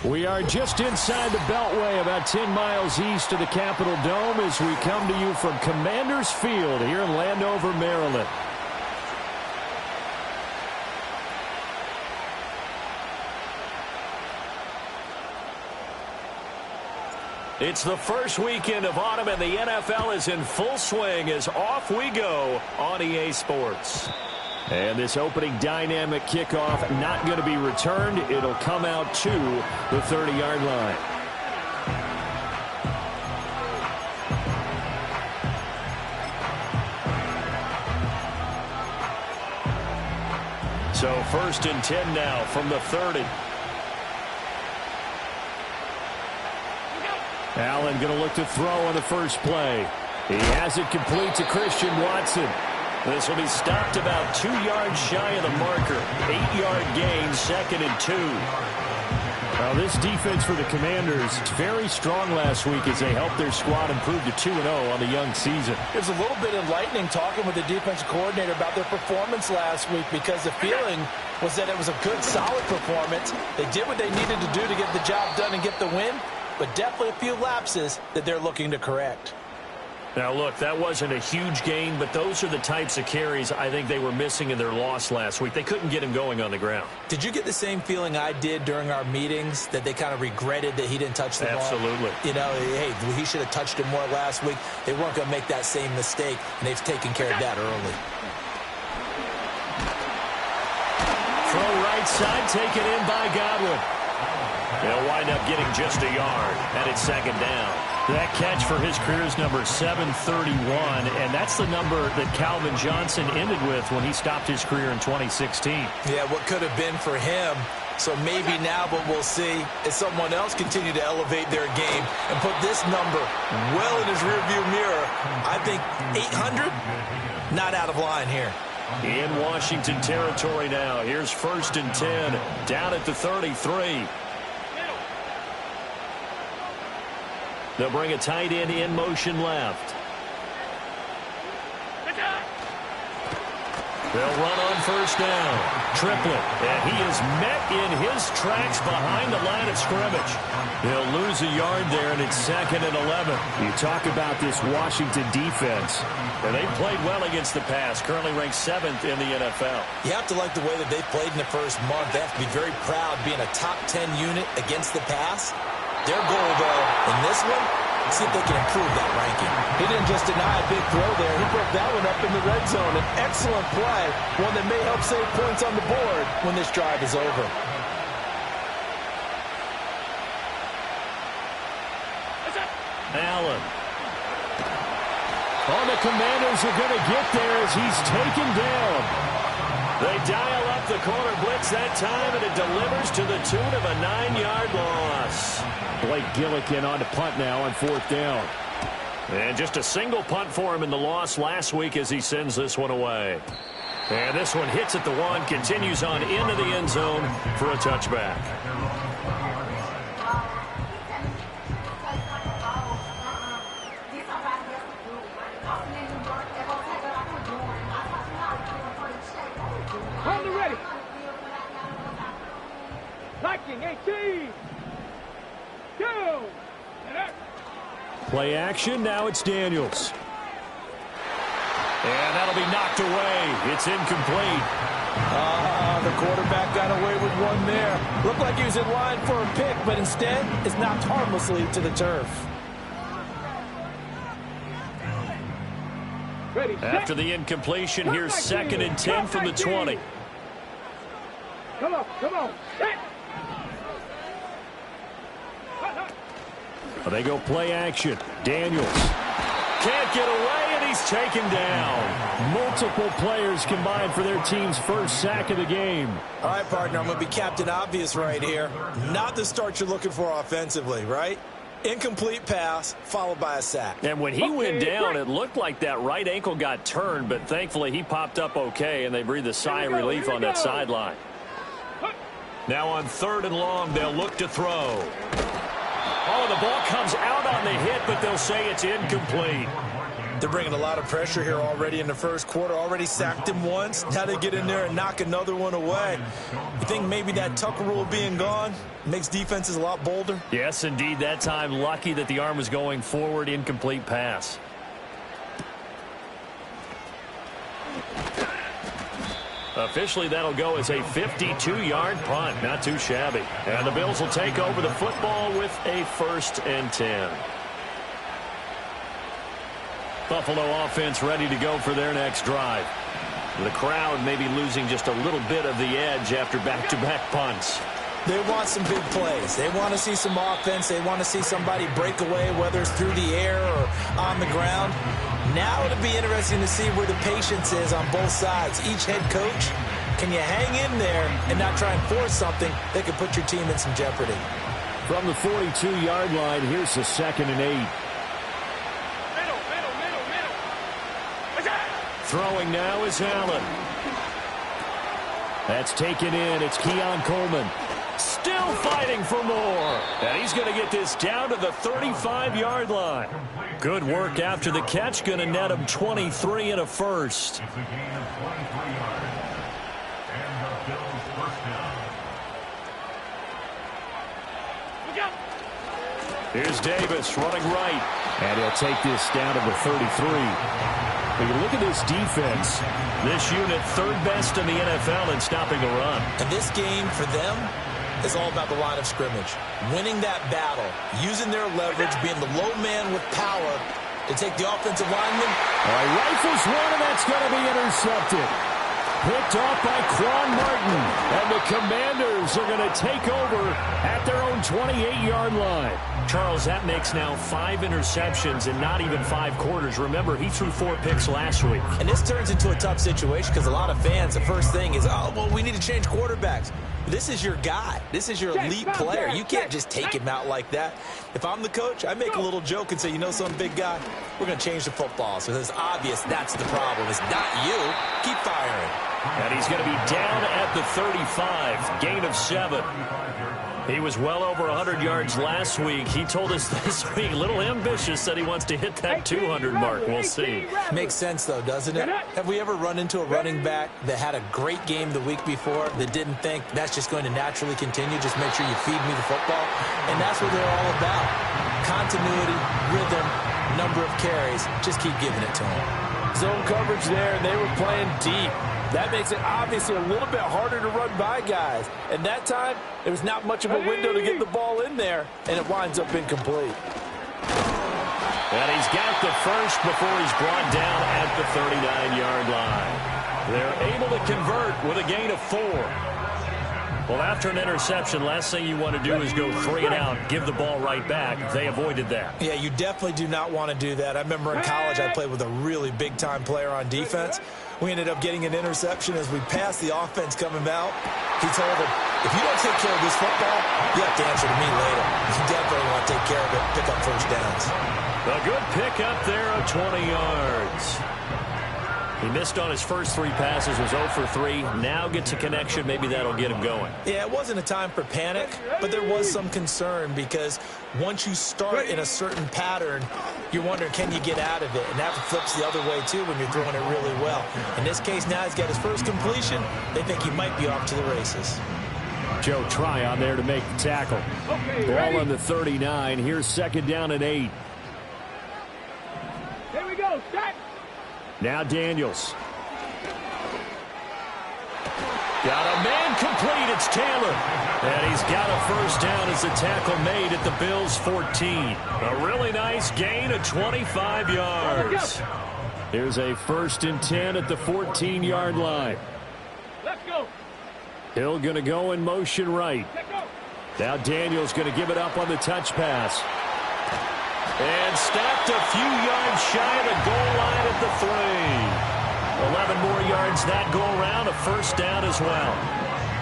We are just inside the Beltway, about 10 miles east of the Capitol Dome, as we come to you from Commanders Field here in Landover, Maryland. It's the first weekend of autumn, and the NFL is in full swing as off we go on EA Sports. And this opening dynamic kickoff not going to be returned. It'll come out to the 30-yard line. So 1st and 10 now from the 30. Allen going to look to throw on the first play. He has it complete to Christian Watson. This will be stopped about 2 yards shy of the marker. 8-yard gain, 2nd and 2. Now this defense for the Commanders very strong last week as they helped their squad improve to 2-0 on the young season. It was a little bit enlightening talking with the defensive coordinator about their performance last week, because the feeling was that it was a good, solid performance. They did what they needed to do to get the job done and get the win, but definitely a few lapses that they're looking to correct. Now, look, that wasn't a huge gain, but those are the types of carries I think they were missing in their loss last week. They couldn't get him going on the ground. Did you get the same feeling I did during our meetings, that they kind of regretted that he didn't touch the ball? Absolutely. You know, hey, he should have touched it more last week. They weren't going to make that same mistake, and they've taken care of that early. Throw right side, taken in by Godwin. They'll wind up getting just a yard, and it's 2nd down. That catch for his career is number 731, and that's the number that Calvin Johnson ended with when he stopped his career in 2016. Yeah, what could have been for him. So maybe now what we'll see is someone else continue to elevate their game and put this number well in his rearview mirror. I think 800, not out of line here. In Washington territory now. Here's 1st and 10, down at the 33. They'll bring a tight end in motion left. They'll run on 1st down. Triplet, and he is met in his tracks behind the line of scrimmage. They'll lose a yard there, and it's 2nd and 11. You talk about this Washington defense. And they played well against the pass, currently ranked 7th in the NFL. You have to like the way that they played in the first month. They have to be very proud being a top 10 unit against the pass. Their goal, though, in this one, see if they can improve that ranking. He didn't just deny a big throw there. He broke that one up in the red zone. An excellent play, one that may help save points on the board when this drive is over. Allen. Oh, the Commanders are going to get there as he's taken down. They dial up the corner blitz that time, and it delivers to the tune of a 9-yard loss. Blake Gillikin on to punt now on 4th down. And just a single punt for him in the loss last week as he sends this one away. And this one hits at the 1, continues on into the end zone for a touchback. Ready. Liking 18. Go. Play action. Now it's Daniels. And that'll be knocked away. It's incomplete. The quarterback got away with one there. Looked like he was in line for a pick, but instead it's knocked harmlessly to the turf. Ready, after the incompletion, here's 2nd and 10 from the 20. Come on, come on. They go play action. Daniels can't get away, and he's taken down. Multiple players combined for their team's first sack of the game. All right, partner, I'm going to be Captain Obvious right here. Not the start you're looking for offensively, right? Incomplete pass, followed by a sack. And when he went down, it looked like that right ankle got turned, but thankfully he popped up okay, and they breathed a sigh of relief on that sideline. Now on 3rd and long, they'll look to throw. Oh, the ball comes out on the hit, but they'll say it's incomplete. They're bringing a lot of pressure here already in the first quarter. Already sacked him once. Now they get in there and knock another one away. You think maybe that Tucker rule being gone makes defenses a lot bolder? Yes, indeed. That time, lucky that the arm was going forward. Incomplete pass. Officially, that'll go as a 52-yard punt. Not too shabby. And the Bills will take over the football with a 1st and 10. Buffalo offense ready to go for their next drive. The crowd may be losing just a little bit of the edge after back-to-back punts. They want some big plays. They want to see some offense. They want to see somebody break away, whether it's through the air or on the ground. Now it'll be interesting to see where the patience is on both sides. Each head coach, can you hang in there and not try and force something that could put your team in some jeopardy? From the 42-yard line, here's the 2nd and 8. Throwing now is Allen. That's taken in. It's Keon Coleman. Still fighting for more. And he's going to get this down to the 35-yard line. Good work after the catch. Going to net him 23 and a first. Here's Davis running right. And he'll take this down to the 33. When you look at this defense, this unit 3rd best in the NFL in stopping the run. And this game for them is all about the line of scrimmage. Winning that battle, using their leverage, being the low man with power to take the offensive lineman. All right, rifles one, and that's going to be intercepted. Picked off by Quan Martin. And the Commanders are going to take over at their own 28-yard line. Charles, that makes now 5 interceptions in not even 5 quarters. Remember, he threw 4 picks last week. And this turns into a tough situation because a lot of fans, the first thing is, oh, well, we need to change quarterbacks. This is your guy. This is your elite player. You can't just take him out like that. If I'm the coach, I make a little joke and say, you know some big guy, we're going to change the football. So it's obvious that's the problem. It's not you. Keep firing. And he's going to be down at the 35. Gain of 7. He was well over 100 yards last week. He told us this week, a little ambitious, said he wants to hit that 200 mark. We'll see. Makes sense, though, doesn't it? Have we ever run into a running back that had a great game the week before that didn't think that's just going to naturally continue? Just make sure you feed me the football. And that's what they're all about. Continuity, rhythm, number of carries. Just keep giving it to them. Zone coverage there, and they were playing deep. That makes it obviously a little bit harder to run by guys. And that time, there was not much of a window to get the ball in there, and it winds up incomplete. And he's got the first before he's brought down at the 39-yard line. They're able to convert with a gain of 4. Well, after an interception, last thing you want to do is go 3 and out, give the ball right back. They avoided that. Yeah, you definitely do not want to do that. I remember in college I played with a really big-time player on defense. We ended up getting an interception as we passed the offense coming out. He told him, if you don't take care of this football, you have to answer to me later. You definitely want to take care of it, pick up first downs. A good pick up there of 20 yards. He missed on his first 3 passes, was 0 for 3. Now gets a connection. Maybe that'll get him going. Yeah, it wasn't a time for panic, but there was some concern because once you start in a certain pattern, you're wondering, can you get out of it? And that flips the other way, too, when you're throwing it really well. In this case, now he's got his first completion. They think he might be off to the races. Joe Tryon there to make the tackle. Ball on the 39. Here's 2nd down and 8. Here we go. Set. Now Daniels. Got a man complete. It's Taylor. And he's got a first down as the tackle made at the Bills' 14. A really nice gain of 25 yards. Here's a 1st and 10 at the 14-yard line. Let's go. Hill going to go in motion right. Now Daniels going to give it up on the touch pass. And stopped a few yards shy of the goal line at the 3. 11 more yards that go around, a first down as well.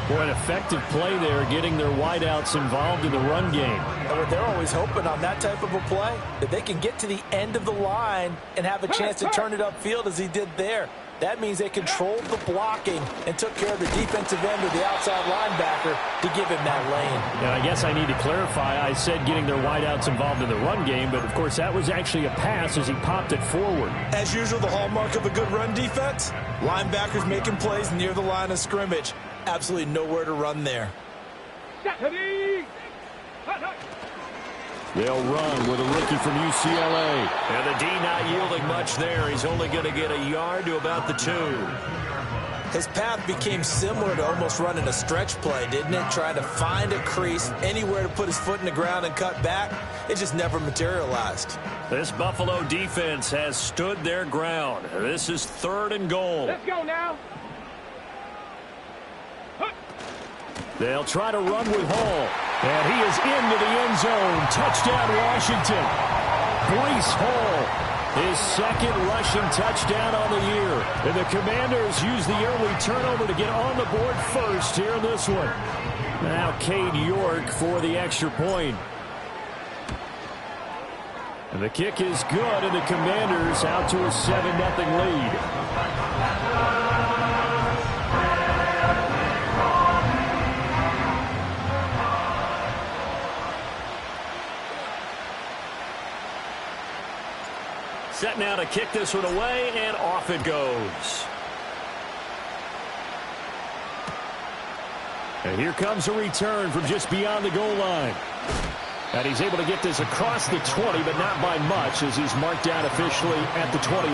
Boy, an effective play there, getting their wideouts involved in the run game. And what they're always hoping on that type of a play, that they can get to the end of the line and have a chance to turn it upfield as he did there. That means they controlled the blocking and took care of the defensive end or the outside linebacker to give him that lane. Yeah, I guess I need to clarify. I said getting their wideouts involved in the run game, but of course that was actually a pass as he popped it forward. As usual, the hallmark of a good run defense, linebackers making plays near the line of scrimmage. Absolutely nowhere to run there. They'll run with a rookie from UCLA. And the D not yielding much there. He's only going to get a yard to about the 2. His path became similar to almost running a stretch play, didn't it? Trying to find a crease, anywhere to put his foot in the ground and cut back. It just never materialized. This Buffalo defense has stood their ground. This is 3rd and goal. Let's go now. They'll try to run with Hall. And he is into the end zone. Touchdown, Washington. Breece Hall, his 2nd rushing touchdown on the year. And the Commanders use the early turnover to get on the board first here in this one. Now Cade York for the extra point. And the kick is good, and the Commanders out to a 7-0 lead. Set now to kick this one away, and off it goes. And here comes a return from just beyond the goal line. And he's able to get this across the 20, but not by much, as he's marked out officially at the 21.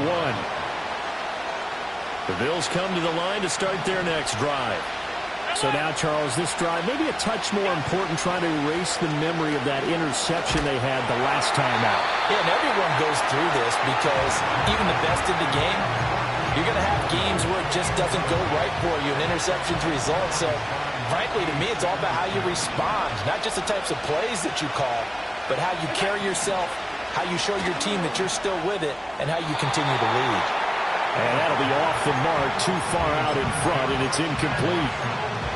The Bills come to the line to start their next drive. So now, Charles, this drive maybe a touch more important, trying to erase the memory of that interception they had the last time out. Yeah, and everyone goes through this because even the best in the game, you're going to have games where it just doesn't go right for you, and interceptions result. So, frankly, to me, it's all about how you respond, not just the types of plays that you call, but how you carry yourself, how you show your team that you're still with it, and how you continue to lead. And that'll be off the mark, too far out in front, and it's incomplete.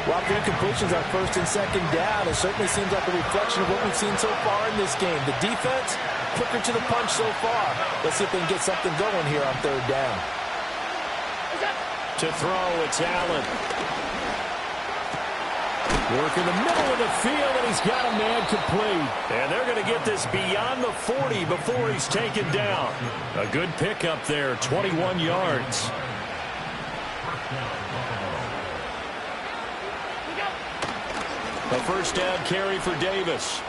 Well, the incompletions on 1st and 2nd down, it certainly seems like a reflection of what we've seen so far in this game. The defense, quicker to the punch so far. Let's see if they can get something going here on 3rd down. To throw, it's Allen. Work in the middle of the field, and he's got a man complete. And they're going to get this beyond the 40 before he's taken down. A good pickup there, 21 yards. A 1st down carry for Davis.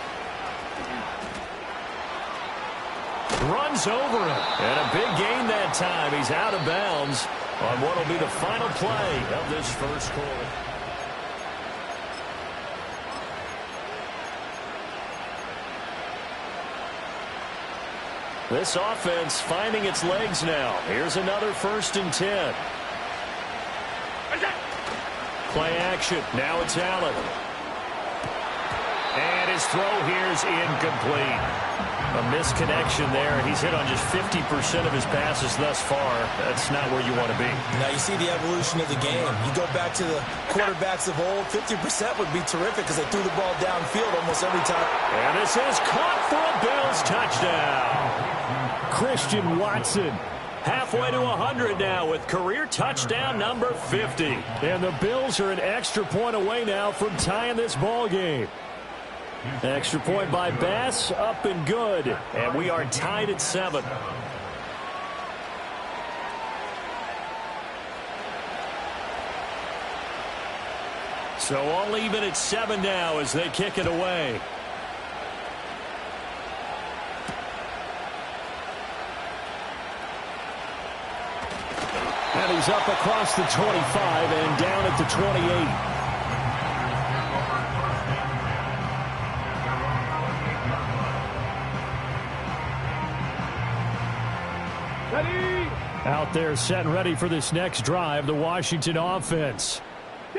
Runs over him. And a big gain that time. He's out of bounds on what will be the final play of this 1st quarter. This offense finding its legs now. Here's another 1st and 10. Play action. Now it's Allen. And his throw here is incomplete. A misconnection there. He's hit on just 50% of his passes thus far. That's not where you want to be. Now you see the evolution of the game. You go back to the quarterbacks of old, 50% would be terrific because they threw the ball downfield almost every time. And this is caught for a Bills touchdown. Christian Watson halfway to 100 now with career touchdown number 50. And the Bills are an extra point away now from tying this ball game. Extra point by Bass, up and good. And we are tied at 7. So all even at 7 now as they kick it away. And he's up across the 25 and down at the 28. Out there set and ready for this next drive, the Washington offense.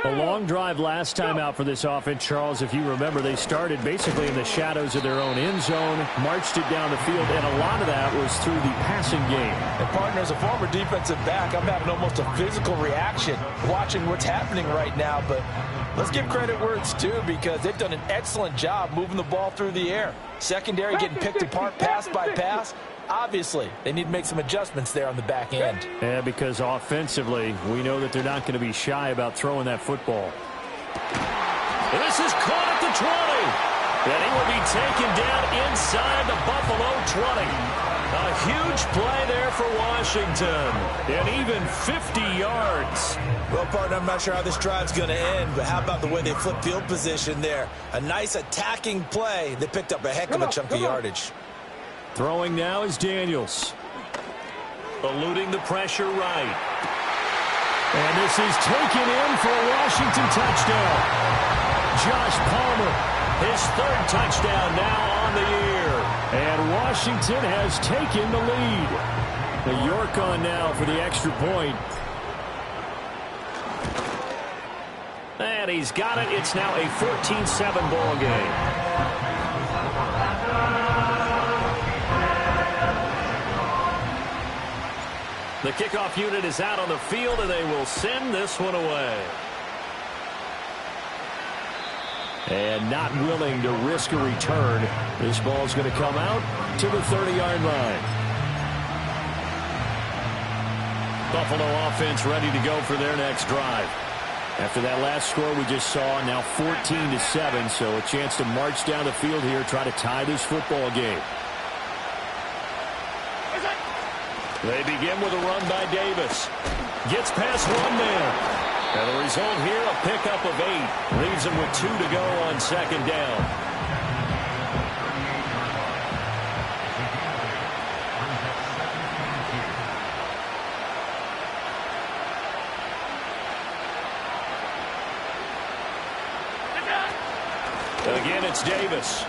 A long drive last time out for this offense, Charles. If you remember, they started basically in the shadows of their own end zone, marched it down the field, and a lot of that was through the passing game. And, partner, as a former defensive back, I'm having almost a physical reaction watching what's happening right now. But let's give credit where it's due because they've done an excellent job moving the ball through the air. Secondary getting picked apart pass by pass. Obviously, they need to make some adjustments there on the back end. Yeah, because offensively, we know that they're not going to be shy about throwing that football. This is caught at the 20. And he will be taken down inside the Buffalo 20. A huge play there for Washington. And even 50 yards. Well, partner, I'm not sure how this drive's going to end, but how about the way they flip field position there? A nice attacking play. They picked up a heck of a chunk of yardage. Throwing now is Daniels. Eluding the pressure right. And this is taken in for a Washington touchdown. Josh Palmer, his third touchdown now on the year. And Washington has taken the lead. The York on now for the extra point. And he's got it. It's now a 14-7 ball game. The kickoff unit is out on the field, and they will send this one away. And not willing to risk a return. This ball's going to come out to the 30-yard line. Buffalo offense ready to go for their next drive. After that last score we just saw, now 14-7, so a chance to march down the field here, try to tie this football game. They begin with a run by Davis. Gets past one man. And the result here, a pickup of 8. Leaves him with 2 to go on second down. Again, it's Davis.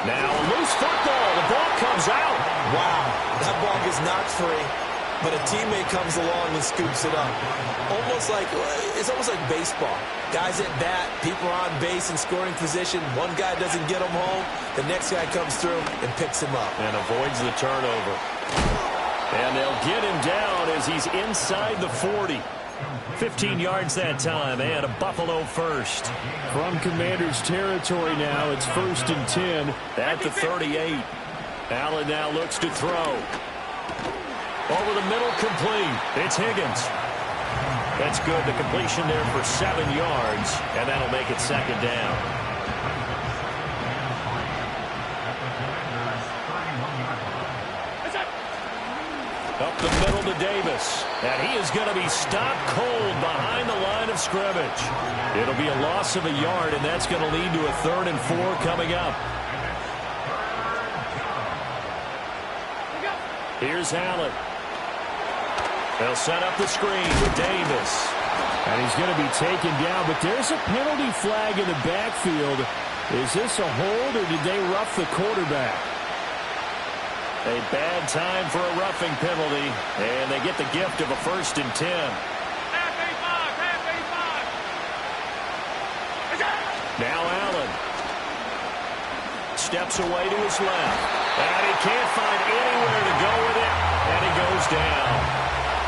Now a loose football. The ball comes out. Wow, that ball gets knocked free, but a teammate comes along and scoops it up. It's almost like baseball. Guys at bat, people are on base in scoring position. One guy doesn't get him home. The next guy comes through and picks him up. And avoids the turnover. And they'll get him down as he's inside the 40. 15 yards that time, and a Buffalo first. From Commander's territory now, it's 1st and 10 at the 38. Allen now looks to throw. Over the middle, complete. It's Higgins. That's good. The completion there for 7 yards, and that'll make it second down. Up the middle to Davis. And he is going to be stopped cold behind the line of scrimmage. It'll be a loss of a yard, and that's going to lead to a 3rd and 4 coming up. Here's Allen. They'll set up the screen with Davis. And he's going to be taken down, but there's a penalty flag in the backfield. Is this a hold, or did they rough the quarterback? A bad time for a roughing penalty, and they get the gift of a 1st and 10. Now Allen steps away to his left, and he can't find anywhere to go with it, and he goes down.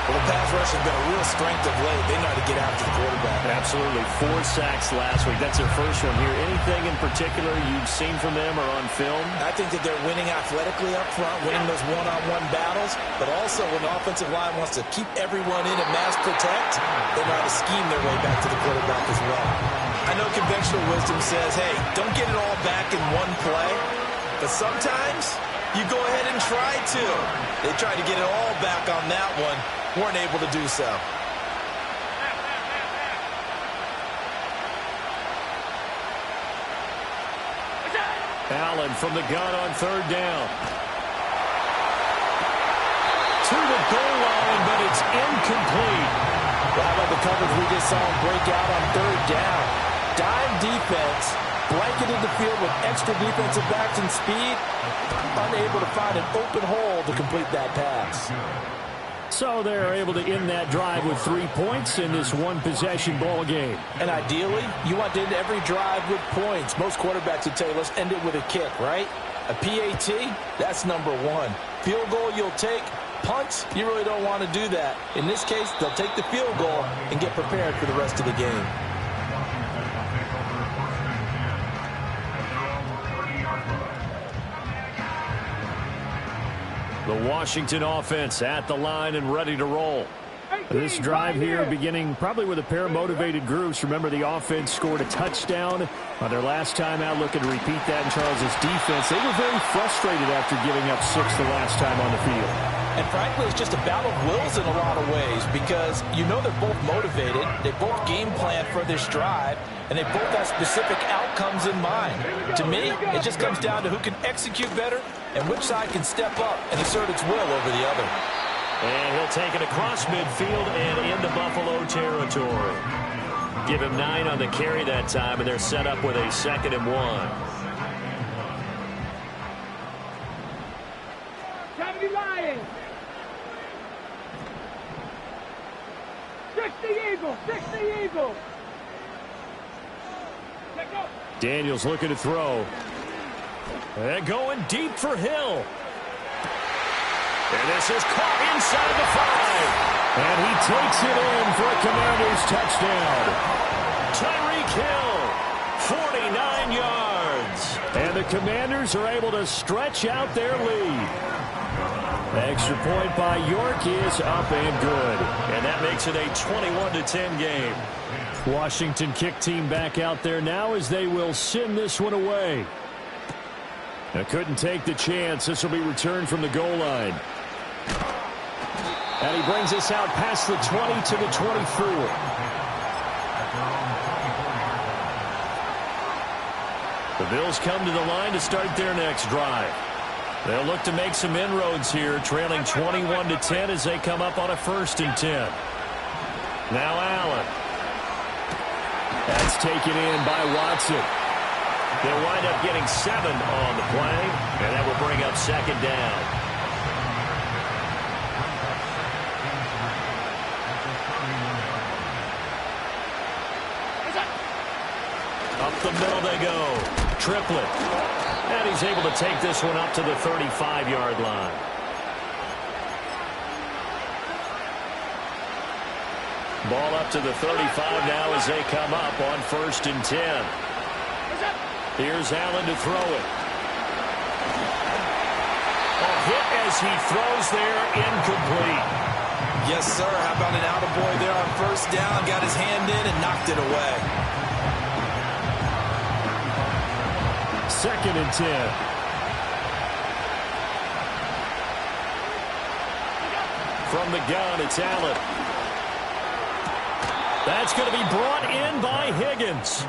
Well, the pass rush has been a real strength of late. They know how to get after the quarterback. Absolutely. 4 sacks last week. That's their first one here. Anything in particular you've seen from them or on film? I think that they're winning athletically up front, winning those one-on-one battles, but also when the offensive line wants to keep everyone in and mass protect, they know how to scheme their way back to the quarterback as well. I know conventional wisdom says, hey, don't get it all back in one play, but sometimes you go ahead and try to. They tried to get it all back on that one. Weren't able to do so. Allen from the gun on 3rd down. To the goal line, but it's incomplete. Well, how about the coverage we just saw him break out on 3rd down? Dime defense, blanketed the field with extra defensive backs and speed, unable to find an open hole to complete that pass. So they're able to end that drive with 3 points in this one-possession ball game. And ideally, you want to end every drive with points. Most quarterbacks would tell you, let's end it with a kick, right? A PAT, that's number 1. Field goal you'll take. Punts, you really don't want to do that. In this case, they'll take the field goal and get prepared for the rest of the game. The Washington offense at the line and ready to roll. This drive here beginning probably with a pair of motivated groups. Remember, the offense scored a touchdown on their last time out. Looking to repeat that in Charles's defense. They were very frustrated after giving up 6 the last time on the field. And frankly, it's just a battle of wills in a lot of ways because you know they're both motivated. They both game plan for this drive, and they both have specific outcomes in mind. To me, it just comes down to who can execute better and which side can step up and assert its will over the other. And he'll take it across midfield and into Buffalo territory. Give him 9 on the carry that time, and they're set up with a 2nd and 1. Time to be lying. 60 Eagles, 60 Eagles. Let go. Daniels looking to throw. And going deep for Hill. And this is caught inside the 5. And he takes it in for a Commanders touchdown. Tyreek Hill, 49 yards. And the Commanders are able to stretch out their lead. The extra point by York is up and good. And that makes it a 21-10 game. Washington kick team back out there now as they will send this one away. Now couldn't take the chance. This will be returned from the goal line. And he brings us out past the 20 to the 24. The Bills come to the line to start their next drive. They'll look to make some inroads here, trailing 21-10 as they come up on a 1st and 10. Now Allen. That's taken in by Watson. They'll wind up getting 7 on the play, and that will bring up 2nd down. Up the middle they go. Triplet. And he's able to take this one up to the 35-yard line. Ball up to the 35 now as they come up on 1st and 10. Here's Allen to throw it. A hit as he throws there, incomplete. Yes, sir. How about an attaboy there on 1st down? Got his hand in and knocked it away. 2nd and 10. From the gun, it's Allen. That's going to be brought in by Higgins.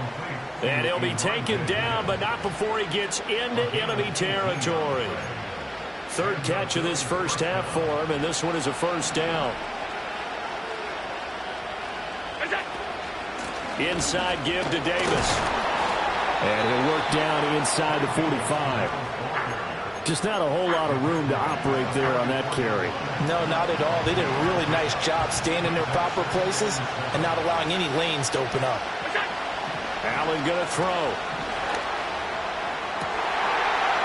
And he'll be taken down, but not before he gets into enemy territory. 3rd catch of this first half for him, and this one is a 1st down. Inside give to Davis. And he'll work down inside the 45. Just not a whole lot of room to operate there on that carry. No, not at all. They did a really nice job staying in their proper places and not allowing any lanes to open up. Allen going to throw.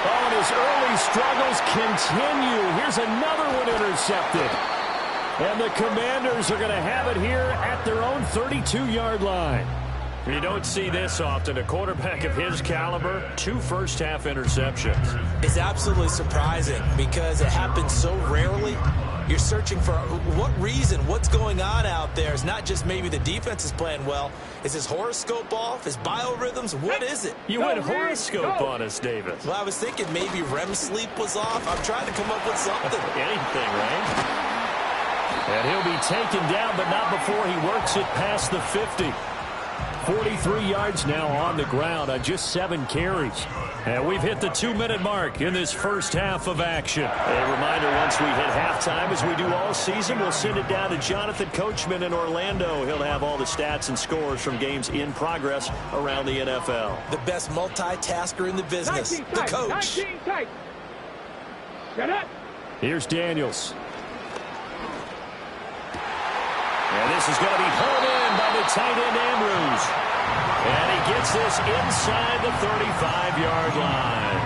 Oh, and his early struggles continue. Here's another one intercepted. And the Commanders are going to have it here at their own 32-yard line. You don't see this often. A quarterback of his caliber, 2 first-half interceptions. It's absolutely surprising because it happens so rarely. You're searching for what reason, what's going on out there. It's not just maybe the defense is playing well. Is his horoscope off? His biorhythms? What is it? You went horoscope on us, David. Well, I was thinking maybe REM sleep was off. I'm trying to come up with something. Anything, right? And he'll be taken down, but not before he works it past the 50. 43 yards now on the ground on just 7 carries. And we've hit the 2-minute mark in this first half of action. A reminder, once we hit halftime, as we do all season, we'll send it down to Jonathan Coachman in Orlando. He'll have all the stats and scores from games in progress around the NFL. The best multitasker in the business, the coach. Get up. Here's Daniels. And this is going to be pulled in by the tight end Andrews. And he gets this inside the 35-yard line.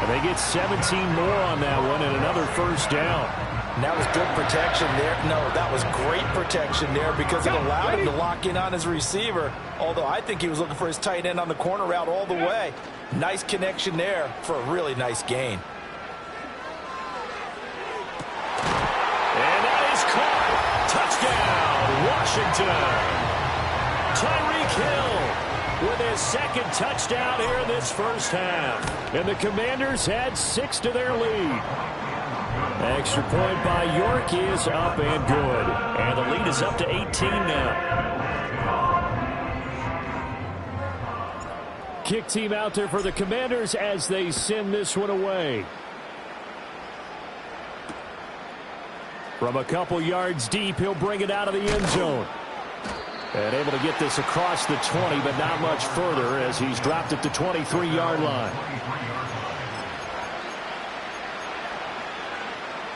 And they get 17 more on that one and another 1st down. And that was good protection there. No, that was great protection there because it allowed him to lock in on his receiver. Although I think he was looking for his tight end on the corner route all the way. Nice connection there for a really nice gain. Washington. Tyreek Hill with his second touchdown here in this first half. And the Commanders had 6 to their lead. Extra point by York is up and good. And the lead is up to 18 now. Kick team out there for the Commanders as they send this one away. From a couple yards deep, he'll bring it out of the end zone. And able to get this across the 20, but not much further as he's dropped at the 23-yard line.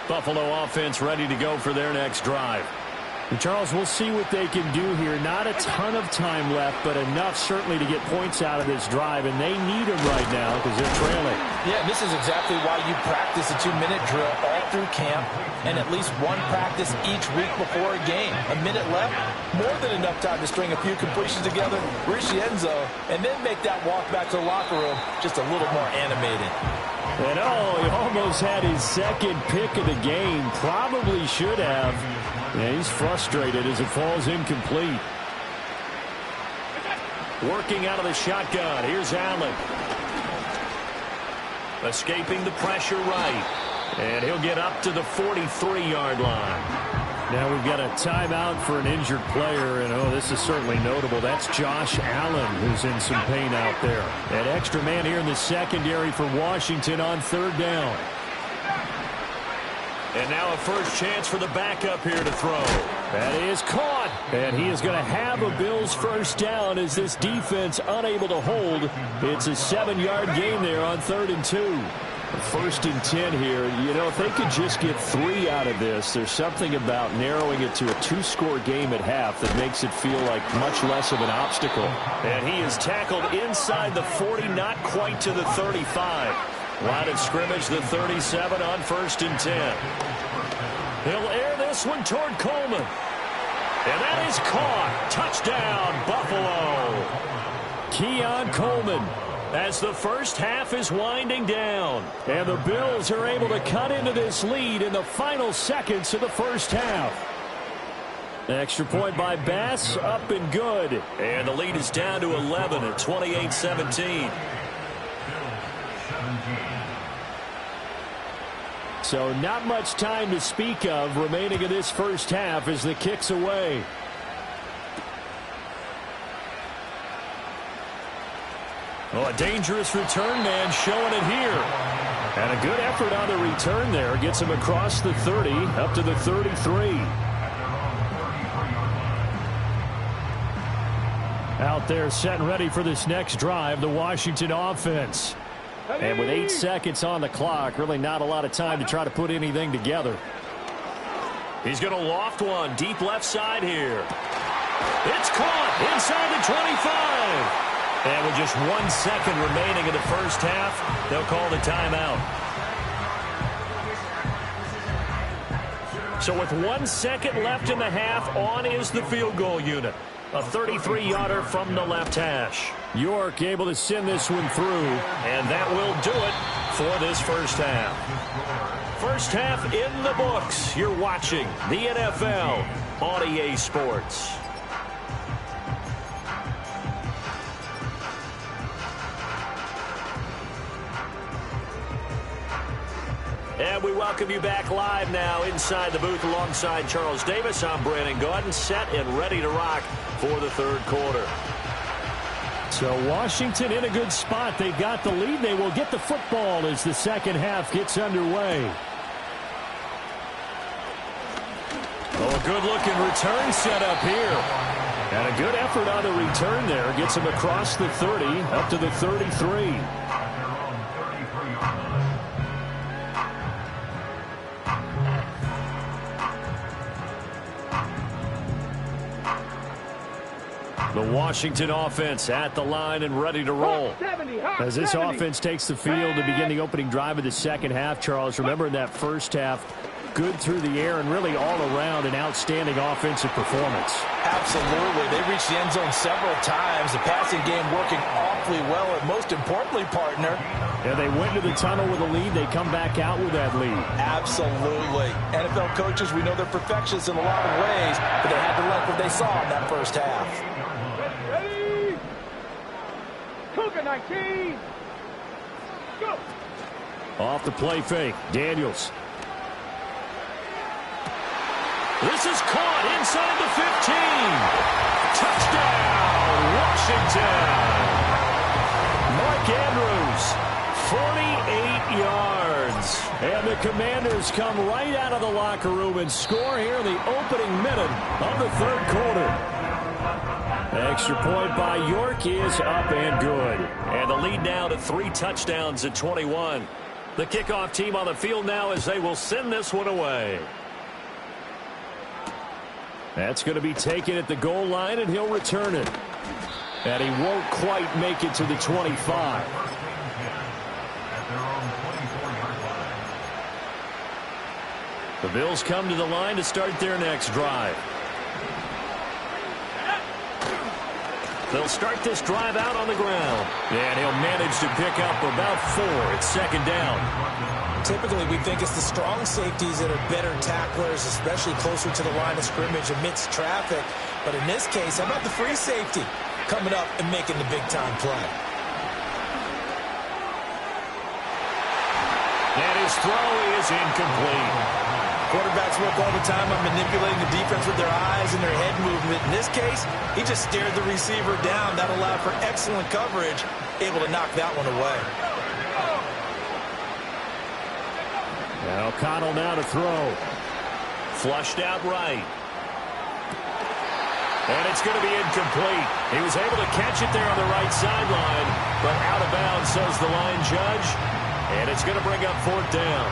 Buffalo offense ready to go for their next drive. And Charles, we'll see what they can do here. Not a ton of time left, but enough certainly to get points out of this drive, and they need them right now because they're trailing. Yeah, this is exactly why you practice a 2-minute drill all through camp and at least one practice each week before a game. A minute left, more than enough time to string a few completions together, reach the end zone, and then make that walk back to the locker room just a little more animated. And he almost had his second pick of the game. Probably should have. Yeah, he's frustrated as it falls incomplete. Working out of the shotgun. Here's Allen. Escaping the pressure right. And he'll get up to the 43-yard line. Now we've got a timeout for an injured player, and this is certainly notable. That's Josh Allen, who's in some pain out there. An extra man here in the secondary for Washington on third down. And now a first chance for the backup here to throw. That is caught. And he is going to have a Bills first down as this defense unable to hold. It's a 7-yard gain there on 3rd and 2. First and 10 here. If they could just get 3 out of this, there's something about narrowing it to a 2-score game at half that makes it feel like much less of an obstacle. And he is tackled inside the 40, not quite to the 35. Line of scrimmage, the 37 on 1st and 10. He'll air this one toward Coleman. And that is caught. Touchdown, Buffalo. Keon Coleman as the first half is winding down. And the Bills are able to cut into this lead in the final seconds of the first half. Extra point by Bass, up and good. And the lead is down to 11 at 28-17. So not much time to speak of remaining in this first half as the kick's away. A dangerous return man showing it here. And a good effort on the return there. Gets him across the 30 up to the 33. Out there set and ready for this next drive, the Washington offense. And with 8 seconds on the clock, really not a lot of time to try to put anything together. He's going to loft one deep left side here. It's caught inside the 25. And with just 1 second remaining in the first half, they'll call the timeout. So with 1 second left in the half, on is the field goal unit. A 33-yarder from the left hash. York able to send this one through, and that will do it for this first half. First half in the books. You're watching the NFL on EA Sports. And we welcome you back live now inside the booth alongside Charles Davis. I'm Brandon Gaudin, set and ready to rock for the third quarter. So Washington in a good spot. They've got the lead. They will get the football as the second half gets underway. A good-looking return set up here. And a good effort on the return there. Gets him across the 30 up to the 33. The Washington offense at the line and ready to roll. As this offense takes the field to begin the opening drive of the second half, Charles, remember in that first half, good through the air and really all around an outstanding offensive performance. Absolutely. They reached the end zone several times. The passing game working awfully well. And most importantly, partner, And they went to the tunnel with a lead. They come back out with that lead. Absolutely. NFL coaches, we know they're perfectionists in a lot of ways, but they had to like what they saw in that first half. Ready? Cougar 19. Go. Off the play fake. Daniels. This is caught inside the 15. Touchdown, Washington. Mark Andrews, 48 yards. And the Commanders come right out of the locker room and score here in the opening minute of the third quarter. Extra point by York is up and good. And the lead now to 3 touchdowns at 21. The kickoff team on the field now as they will send this one away. That's going to be taken at the goal line, and he'll return it. And he won't quite make it to the 25. The Bills come to the line to start their next drive. They'll start this drive out on the ground. And he'll manage to pick up about 4. It's second down. Typically, we think it's the strong safeties that are better tacklers, especially closer to the line of scrimmage amidst traffic. But in this case, how about the free safety coming up and making the big-time play? And his throw is incomplete. Quarterbacks work all the time on manipulating the defense with their eyes and their head movement. In this case, he just stared the receiver down. That allowed for excellent coverage, able to knock that one away. O'Connell now to throw. Flushed out right. And it's going to be incomplete. He was able to catch it there on the right sideline, but out of bounds, says the line judge. And it's going to bring up 4th down.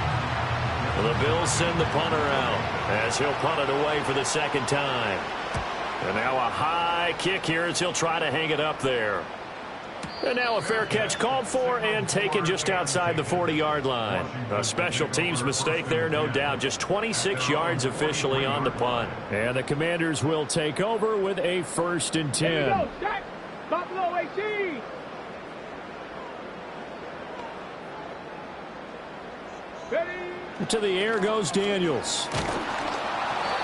The Bills send the punter out as he'll punt it away for the second time. And now a high kick here as he'll try to hang it up there. And now a fair catch called for and taken just outside the 40-yard line. A special teams mistake there, no doubt. Just 26 yards officially on the punt. And the Commanders will take over with a 1st and 10. Here we go, Jack. Buffalo 18. Ready? To the air goes Daniels.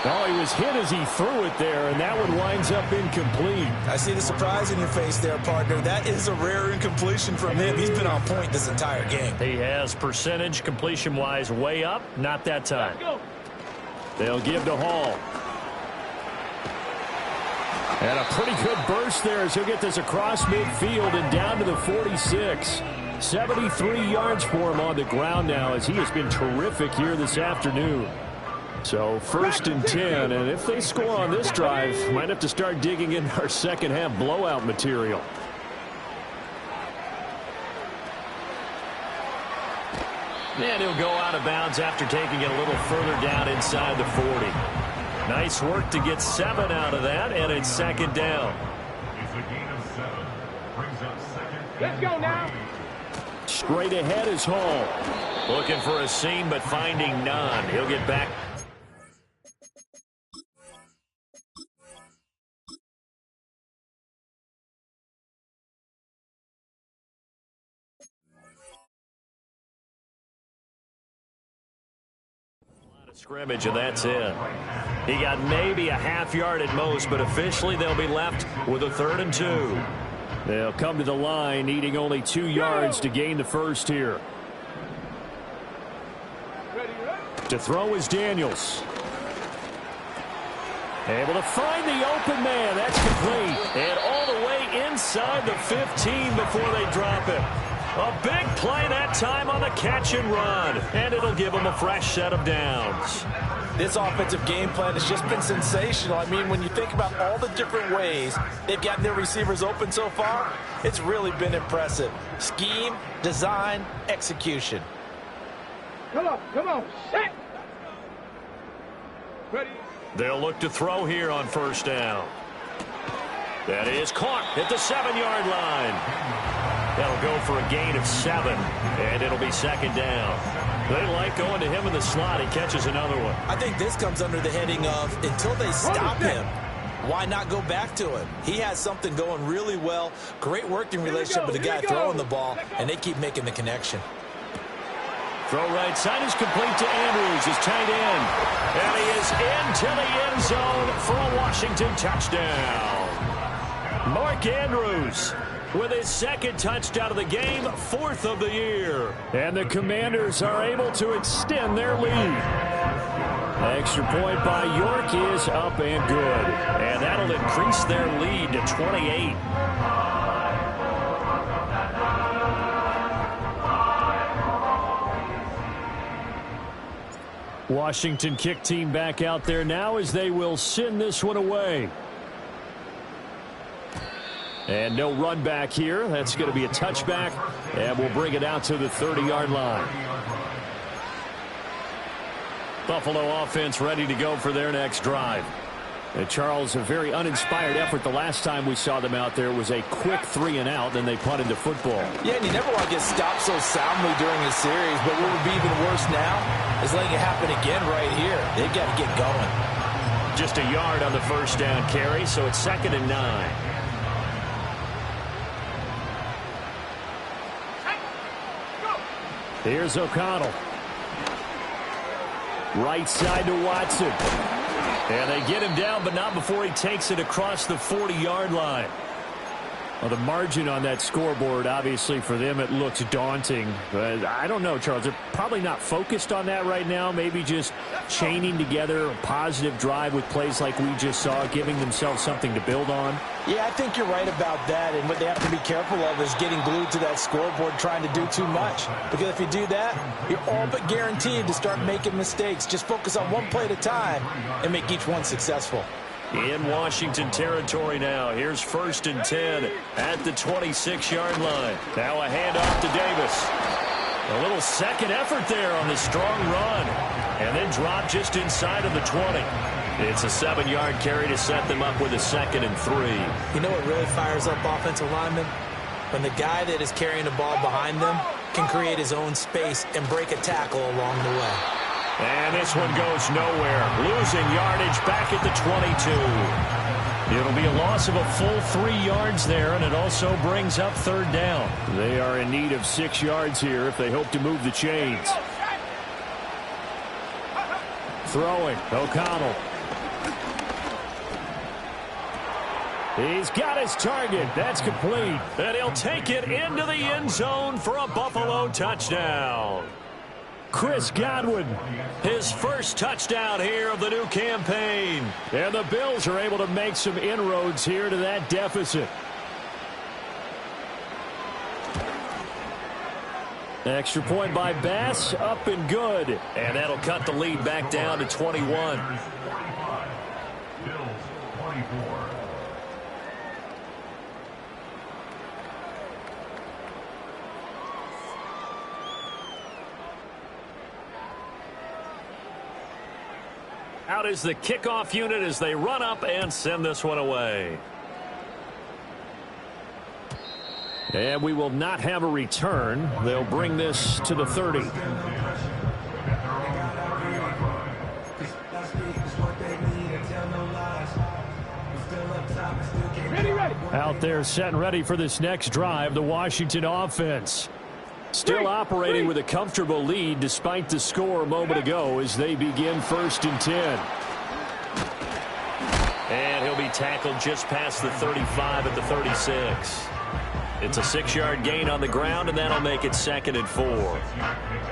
Oh, he was hit as he threw it there, and that one winds up incomplete. I see the surprise in your face there, partner. That is a rare incompletion from him. He's been on point this entire game. He has percentage completion-wise way up. Not that time. They'll give to Hall. And a pretty good burst there as he'll get this across midfield and down to the 46. 73 yards for him on the ground now as he has been terrific here this afternoon. So 1st and 10, and if they score on this drive, might have to start digging in our second half blowout material. And he'll go out of bounds after taking it a little further down inside the 40. Nice work to get 7 out of that, and it's second down. Let's go now. Straight ahead is Hall. Looking for a seam, but finding none. He'll get back. Scrimmage, and that's it. He got maybe a half yard at most, but officially they'll be left with a 3rd and 2. They'll come to the line needing only 2 yards to gain the first here. To throw is Daniels. Able to find the open man. That's complete. And all the way inside the 15 before they drop it. A big play that time on the catch and run. And it'll give them a fresh set of downs. This offensive game plan has just been sensational. I mean, when you think about all the different ways they've gotten their receivers open so far, it's really been impressive. Scheme, design, execution. Come on, set. Ready? They'll look to throw here on 1st down. That is caught at the 7-yard line. That'll go for a gain of 7, and it'll be second down. They like going to him in the slot. He catches another one. I think this comes under the heading of until they stop him, Why not go back to him? He has something going really well. Great working relationship with the guy throwing the ball, and they keep making the connection. Throw right side is complete to Andrews, his tight end. And he is into the end zone for a Washington touchdown. Mark Andrews with his second touchdown of the game, 4th of the year. And the Commanders are able to extend their lead. Extra point by York is up and good. And that'll increase their lead to 28. Washington kick team back out there now as they will send this one away. And no run back here. That's going to be a touchback. And we'll bring it out to the 30-yard line. Buffalo offense ready to go for their next drive. And Charles, a very uninspired effort the last time we saw them out there was a quick 3-and-out, then they punted the football. Yeah, and you never want to get stopped so soundly during a series, but what would be even worse now is letting it happen again right here. They've got to get going. Just a yard on the first down carry, so it's 2nd and 9. Here's O'Connell. Right side to Watson. And they get him down, but not before he takes it across the 40-yard line. Well, the margin on that scoreboard, obviously, for them, it looks daunting. But I don't know, Charles. They're probably not focused on that right now. Maybe just chaining together a positive drive with plays like we just saw, giving themselves something to build on. Yeah, I think you're right about that. And what they have to be careful of is getting glued to that scoreboard trying to do too much. Because if you do that, you're all but guaranteed to start making mistakes. Just focus on one play at a time and make each one successful. In Washington territory now. Here's 1st and 10 at the 26-yard line. Now a handoff to Davis. A little second effort there on the strong run. And then drop just inside of the 20. It's a 7-yard carry to set them up with a 2nd and 3. You know what really fires up offensive linemen? When the guy that is carrying the ball behind them can create his own space and break a tackle along the way. And this one goes nowhere. Losing yardage back at the 22. It'll be a loss of a full 3 yards there, and it also brings up 3rd down. They are in need of 6 yards here if they hope to move the chains. Throwing, O'Connell. He's got his target. That's complete. And he'll take it into the end zone for a Buffalo touchdown. Chris Godwin, his first touchdown here of the new campaign. And the Bills are able to make some inroads here to that deficit. Extra point by Bass, up and good. And that'll cut the lead back down to 21. Bills 24. Out is the kickoff unit as they run up and send this one away. And we will not have a return. They'll bring this to the 30. Out there set and ready for this next drive, the Washington offense. Still operating with a comfortable lead despite the score a moment ago as they begin 1st and 10. And he'll be tackled just past the 35 at the 36. It's a 6-yard gain on the ground, and that'll make it 2nd and 4.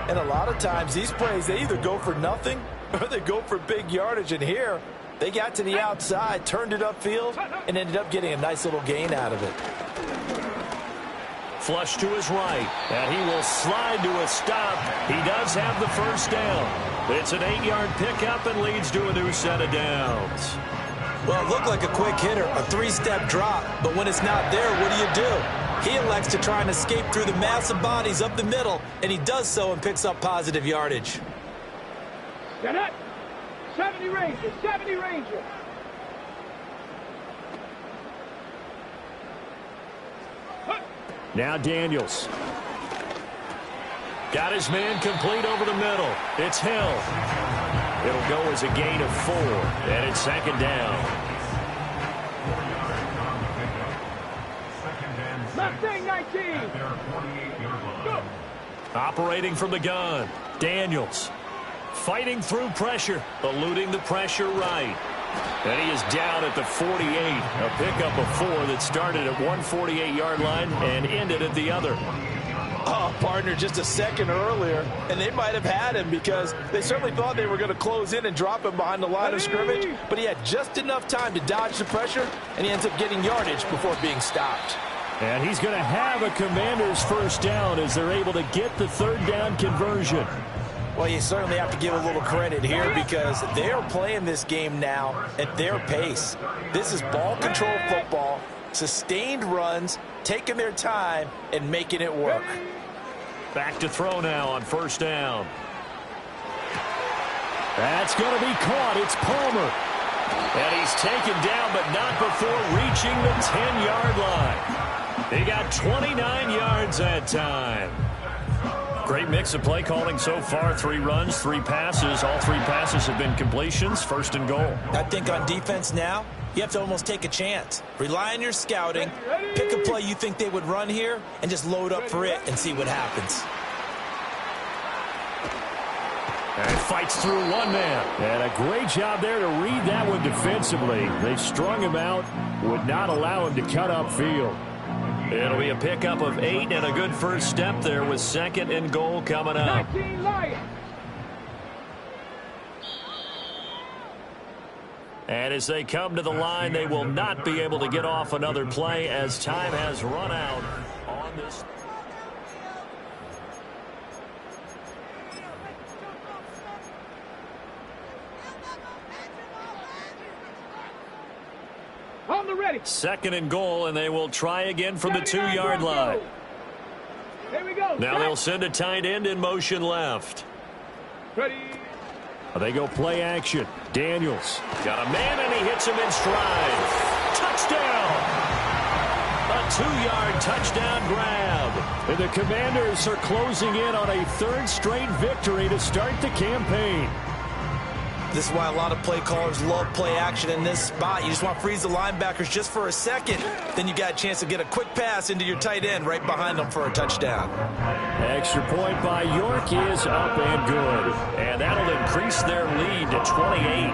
And a lot of times these plays, they either go for nothing or they go for big yardage. And here, they got to the outside, turned it upfield, and ended up getting a nice little gain out of it. Flush to his right, and he will slide to a stop. He does have the first down. It's an 8-yard pickup and leads to a new set of downs. Well, it looked like a quick hitter, a 3-step drop, but when it's not there, what do? He elects to try and escape through the massive bodies up the middle, and he does so and picks up positive yardage. Get it! 70 Ranger, 70 Ranger. Now Daniels. Got his man complete over the middle. It's Hill. It'll go as a gain of 4, and it's 2nd down. Mustang 19. At their 48-yard line. Go. Operating from the gun, Daniels. Fighting through pressure, eluding the pressure right. And he is down at the 48. A pickup of 4 that started at one 48-yard line and ended at the other. Oh, partner, just a second earlier, and they might have had him because they certainly thought they were going to close in and drop him behind the line of scrimmage, but he had just enough time to dodge the pressure, and he ends up getting yardage before being stopped. And he's going to have a Commanders first down as they're able to get the third down conversion. Well, you certainly have to give a little credit here because they're playing this game now at their pace. This is ball control football, sustained runs, taking their time, and making it work. Back to throw now on first down. That's going to be caught. It's Palmer. And he's taken down, but not before reaching the 10-yard line. He got 29 yards that time. Great mix of play calling so far. 3 runs, 3 passes. All 3 passes have been completions. First and goal. I think on defense now, you have to almost take a chance. Rely on your scouting. Pick a play you think they would run here and just load up for it and see what happens. And fights through one man. And a great job there to read that one defensively. They strung him out, would not allow him to cut upfield. It'll be a pickup of 8 and a good first step there with second and goal coming up. 19 Lions. And as they come to the line, they will not be able to get off another play as time has run out on this. On the ready. Second and goal, and they will try again from the 2-yard line. Here we go. Now they'll send a tight end in motion left. Ready. They go play action. Daniels got a man, and he hits him in stride. Touchdown! A 2-yard touchdown grab. And the Commanders are closing in on a 3rd straight victory to start the campaign. This is why a lot of play callers love play action in this spot. You just want to freeze the linebackers just for a second. Then you got a chance to get a quick pass into your tight end right behind them for a touchdown. Extra point by York is up and good. And that'll increase their lead to 28.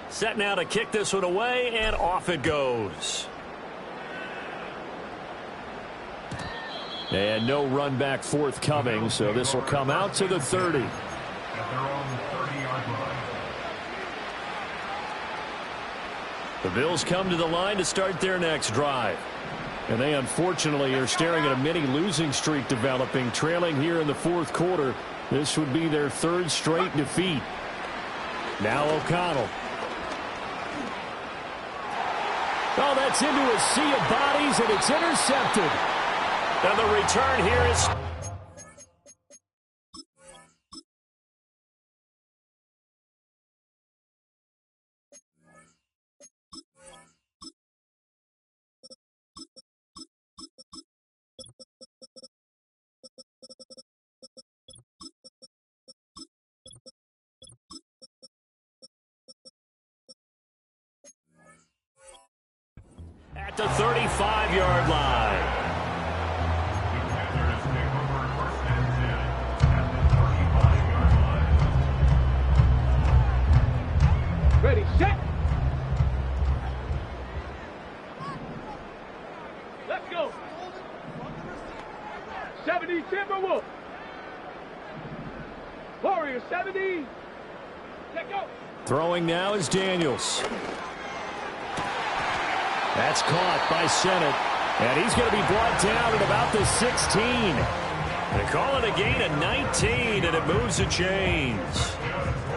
Set now to kick this one away, and off it goes. And no run back forthcoming, so this will come out to the 30. At their own 30-yard line. The Bills come to the line to start their next drive. And they unfortunately are staring at a mini losing streak developing, trailing here in the 4th quarter. This would be their 3rd straight defeat. Now O'Connell. Oh, that's into a sea of bodies, and it's intercepted. And the return here is... at the 35-yard line. Ready, set. Let's go. 70 Timberwolf. Warrior 70. Let go. Throwing now is Daniels. That's caught by Sennett. And he's going to be brought down at about the 16. They call it a gain of 19, and it moves the chains.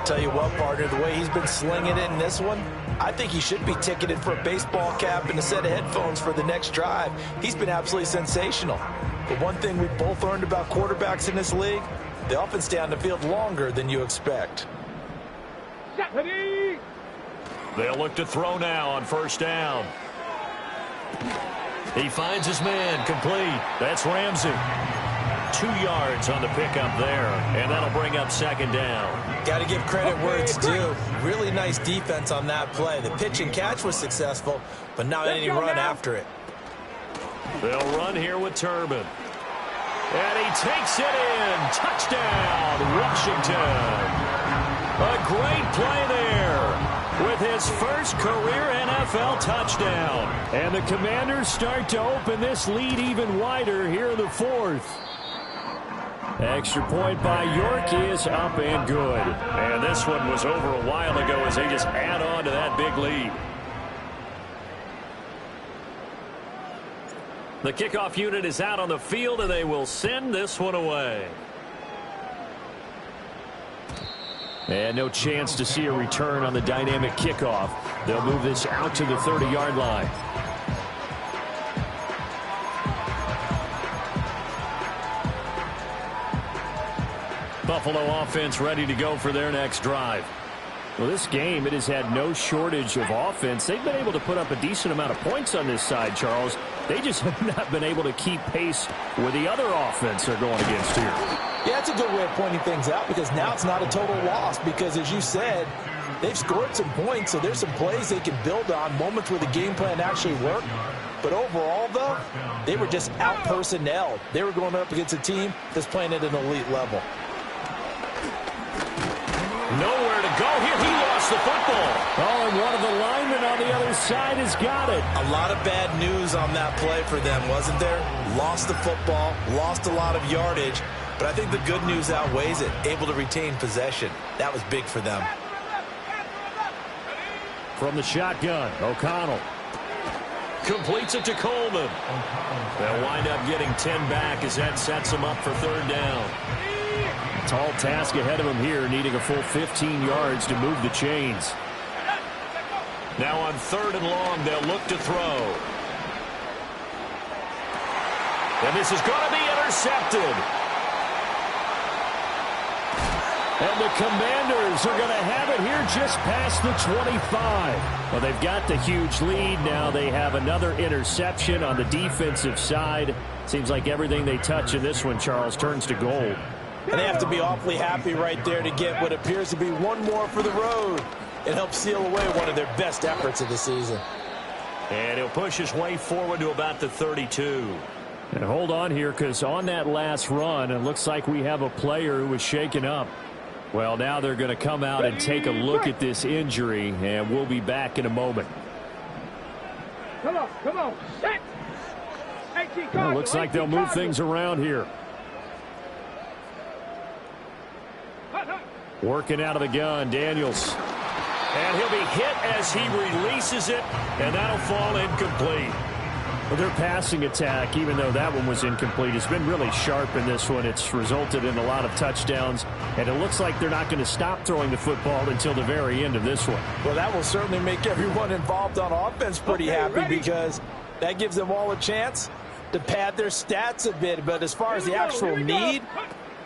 Tell you what, partner, the way he's been slinging it in this one, I think he should be ticketed for a baseball cap and a set of headphones for the next drive. He's been absolutely sensational. But one thing we've both learned about quarterbacks in this league, they often stay on the field longer than you expect. Ready. They'll look to throw now on first down. He finds his man complete. That's Ramsey. 2 yards on the pickup there, and that'll bring up second down. Got to give credit where it's due. Really nice defense on that play. The pitch and catch was successful, but not any run after it. They'll run here with Turbin. And he takes it in. Touchdown, Washington. A great play there with his first career NFL touchdown. And the Commanders start to open this lead even wider here in the 4th. Extra point by York is up and good. And this one was over a while ago as they just add on to that big lead. The kickoff unit is out on the field, and they will send this one away. And no chance to see a return on the dynamic kickoff. They'll move this out to the 30-yard line. Buffalo offense ready to go for their next drive. Well, this game, it has had no shortage of offense. They've been able to put up a decent amount of points on this side, Charles. They just have not been able to keep pace with the other offense they're going against here. Yeah, that's a good way of pointing things out because now it's not a total loss because, as you said, they've scored some points, so there's some plays they can build on, moments where the game plan actually worked. But overall, though, they were just out-personnelled. They were going up against a team that's playing at an elite level. Nowhere to go here. He lost the football. Oh, and one of the linemen on the other side has got it. A lot of bad news on that play for them, wasn't there? Lost the football, lost a lot of yardage, but I think the good news outweighs it. Able to retain possession. That was big for them. From the shotgun, O'Connell completes it to Coleman. They'll wind up getting 10 back as that sets them up for third down. Tall task ahead of him here, needing a full 15 yards to move the chains. Now on third and long, they'll look to throw. And this is going to be intercepted. And the Commanders are going to have it here just past the 25. Well, they've got the huge lead. Now they have another interception on the defensive side. Seems like everything they touch in this one, Charles, turns to gold. And they have to be awfully happy right there to get what appears to be one more for the road. It helps seal away one of their best efforts of the season. And he'll push his way forward to about the 32. And hold on here, because on that last run, it looks like we have a player who was shaken up. Well, now they're going to come out and take a look at this injury, and we'll be back in a moment. Come on, set. Well, looks like they'll move things around here. Working out of the gun, Daniels. And he'll be hit as he releases it, and that'll fall incomplete. Well, their passing attack, even though that one was incomplete, has been really sharp in this one. It's resulted in a lot of touchdowns, and it looks like they're not going to stop throwing the football until the very end of this one. Well, that will certainly make everyone involved on offense pretty happy because that gives them all a chance to pad their stats a bit. But as far as the actual need,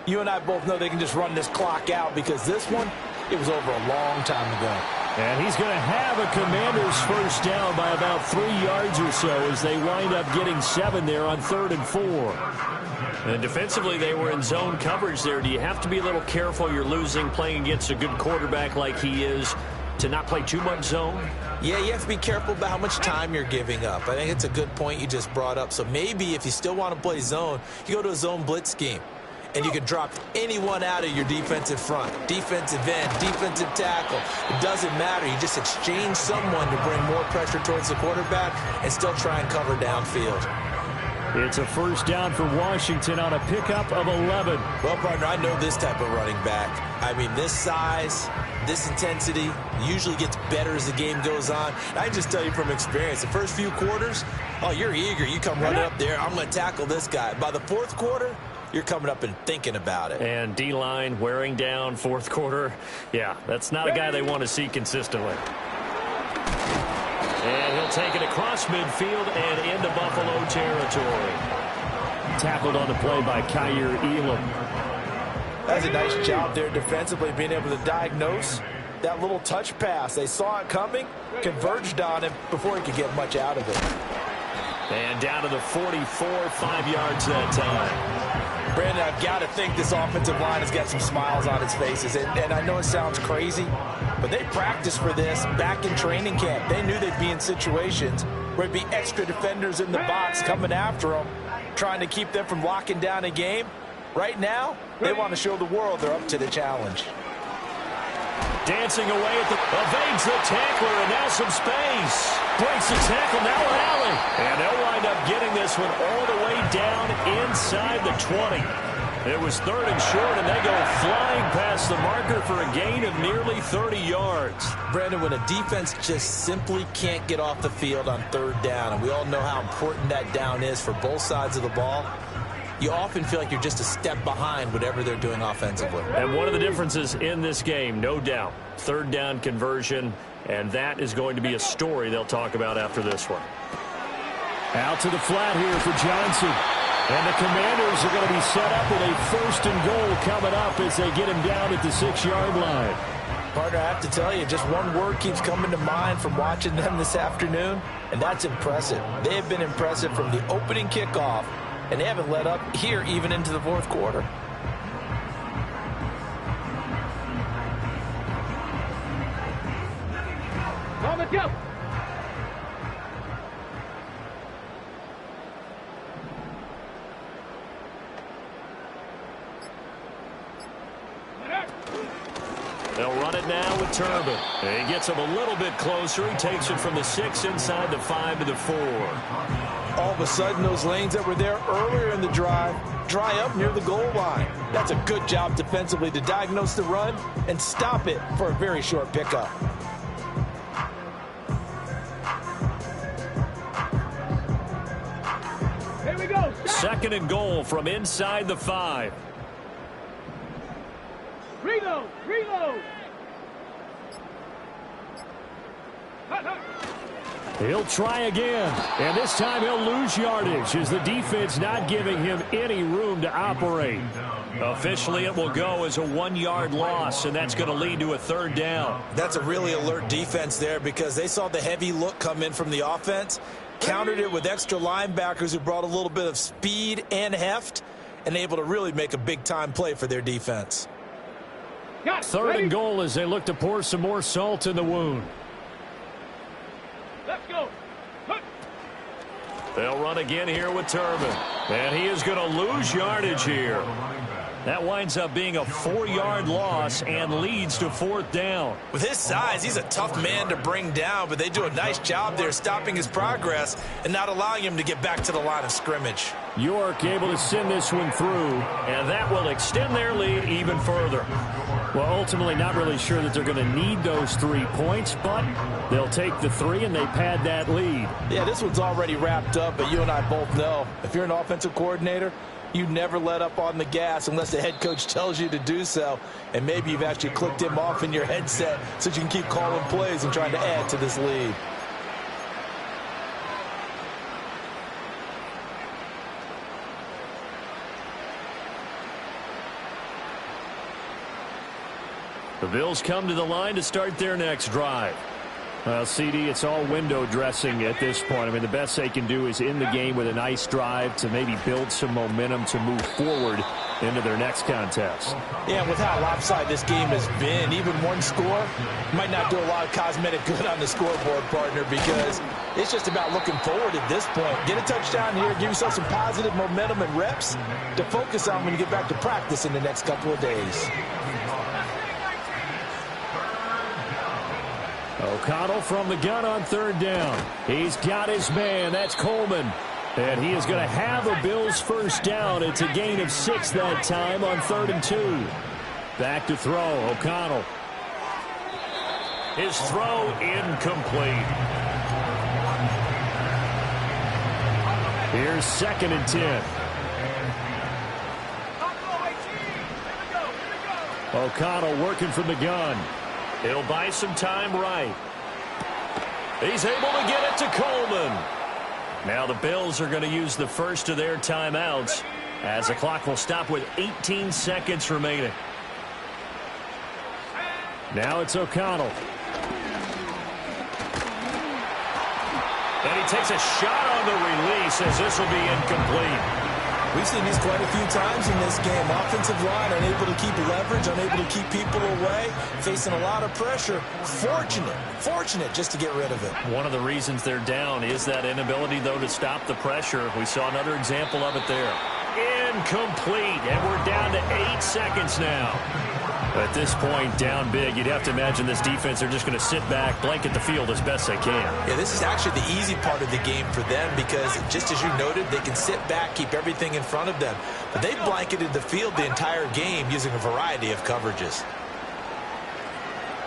you and I both know they can just run this clock out because this one, it was over a long time ago. And he's going to have a Commanders first down by about 3 yards or so as they wind up getting 7 there on 3rd and 4. And defensively, they were in zone coverage there. Do you have to be a little careful? You're losing playing against a good quarterback like he is to not play too much zone? Yeah, you have to be careful about how much time you're giving up. I think it's a good point you just brought up. So maybe if you still want to play zone, you go to a zone blitz scheme. And you can drop anyone out of your defensive front, defensive end, defensive tackle. It doesn't matter. You just exchange someone to bring more pressure towards the quarterback and still try and cover downfield. It's a first down for Washington on a pickup of 11. Well, partner, I know this type of running back. I mean, this size, this intensity usually gets better as the game goes on. And I can just tell you from experience, the first few quarters, oh, you're eager. You come running up there. I'm going to tackle this guy. By the fourth quarter, you're coming up and thinking about it. And D-line wearing down fourth quarter. Yeah, that's not a guy they want to see consistently. And he'll take it across midfield and into Buffalo territory. Tackled on the play by Kyer Elam. That's a nice job there defensively, being able to diagnose that little touch pass. They saw it coming, converged on him before he could get much out of it. And down to the 44, 5 yards that time. Brandon, I've got to think this offensive line has got some smiles on its faces. And I know it sounds crazy, but they practiced for this back in training camp. They knew they'd be in situations where there'd be extra defenders in the box coming after them, trying to keep them from locking down a game. Right now, they want to show the world they're up to the challenge. Dancing away at the evades the tackler, and now some space. Breaks the tackle, now rally. And they'll wind up getting this one all the way down inside the 20. It was 3rd and short, and they go flying past the marker for a gain of nearly 30 yards. Brandon, when a defense just simply can't get off the field on 3rd down, and we all know how important that down is for both sides of the ball, you often feel like you're just a step behind whatever they're doing offensively. And one of the differences in this game, no doubt, 3rd down conversion, and that is going to be a story they'll talk about after this one. Out to the flat here for Johnson. And the Commanders are going to be set up with a 1st and goal coming up as they get him down at the 6-yard line. Partner, I have to tell you, just one word keeps coming to mind from watching them this afternoon, and that's impressive. They have been impressive from the opening kickoff, and they haven't let up here even into the 4th quarter. On the jump. They'll run it now with Turbin. And he gets him a little bit closer. He takes it from the 6 inside the 5 to the 4. All of a sudden, those lanes that were there earlier in the drive dry up near the goal line. That's a good job defensively to diagnose the run and stop it for a very short pickup. Here we go. 2nd and goal from inside the 5. Reload. Reload. He'll try again, and this time he'll lose yardage as the defense not giving him any room to operate. Officially, it will go as a 1-yard loss, and that's going to lead to a 3rd down. That's a really alert defense there because they saw the heavy look come in from the offense, countered it with extra linebackers who brought a little bit of speed and heft, and able to really make a big-time play for their defense. 3rd and goal as they look to pour some more salt in the wound. Let's go. They'll run again here with Turbin. And he is going to lose yardage here. That winds up being a 4-yard loss and leads to 4th down. With his size, he's a tough man to bring down, but they do a nice job there stopping his progress and not allowing him to get back to the line of scrimmage. York able to send this one through, and that will extend their lead even further. Well, ultimately not really sure that they're going to need those 3 points, but they'll take the 3 and they pad that lead. Yeah, this one's already wrapped up, but you and I both know if you're an offensive coordinator, you never let up on the gas unless the head coach tells you to do so. And maybe you've actually clicked him off in your headset so you can keep calling plays and trying to add to this lead. The Bills come to the line to start their next drive. CD, it's all window dressing at this point. I mean, the best they can do is in the game with a nice drive to maybe build some momentum to move forward into their next contest. Yeah, with how lopsided this game has been, even one score might not do a lot of cosmetic good on the scoreboard, partner, because it's just about looking forward at this point. Get a touchdown here, give yourself some positive momentum and reps to focus on when you get back to practice in the next couple of days. O'Connell from the gun on 3rd down. He's got his man. That's Coleman. And he is going to have a Bills 1st down. It's a gain of 6 that time on 3rd and 2. Back to throw. O'Connell. His throw incomplete. Here's 2nd and 10. O'Connell working from the gun. He'll buy some time right. He's able to get it to Coleman. Now the Bills are going to use the first of their timeouts as the clock will stop with 18 seconds remaining. Now it's O'Connell. And he takes a shot on the release as this will be incomplete. We've seen these quite a few times in this game. Offensive line unable to keep leverage, unable to keep people away, facing a lot of pressure. Fortunate just to get rid of it. One of the reasons they're down is that inability, though, to stop the pressure. We saw another example of it there. Incomplete, and we're down to 8 seconds now. At this point, down big, you'd have to imagine this defense are just going to sit back, blanket the field as best they can. Yeah, this is actually the easy part of the game for them because, just as you noted, they can sit back, keep everything in front of them. But they've blanketed the field the entire game using a variety of coverages.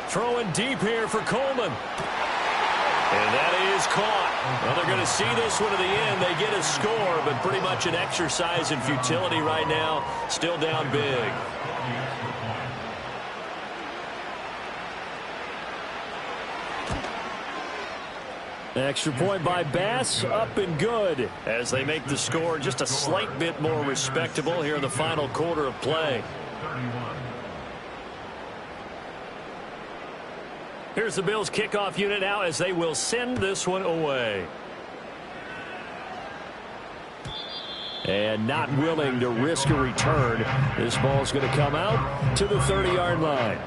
Throwing deep here for Coleman. And that is caught. Well, they're going to see this one to the end. They get a score, but pretty much an exercise in futility right now. Still down big. Extra point by Bass, up and good as they make the score just a slight bit more respectable here in the final quarter of play. 31. Here's the Bills kickoff unit now as they will send this one away. And not willing to risk a return. This ball's going to come out to the 30-yard line.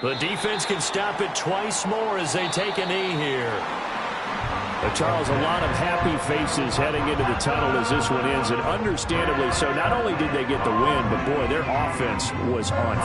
The defense can stop it twice more as they take a knee here. But Charles, a lot of happy faces heading into the tunnel as this one ends, and understandably so. Not only did they get the win, but boy, their offense was on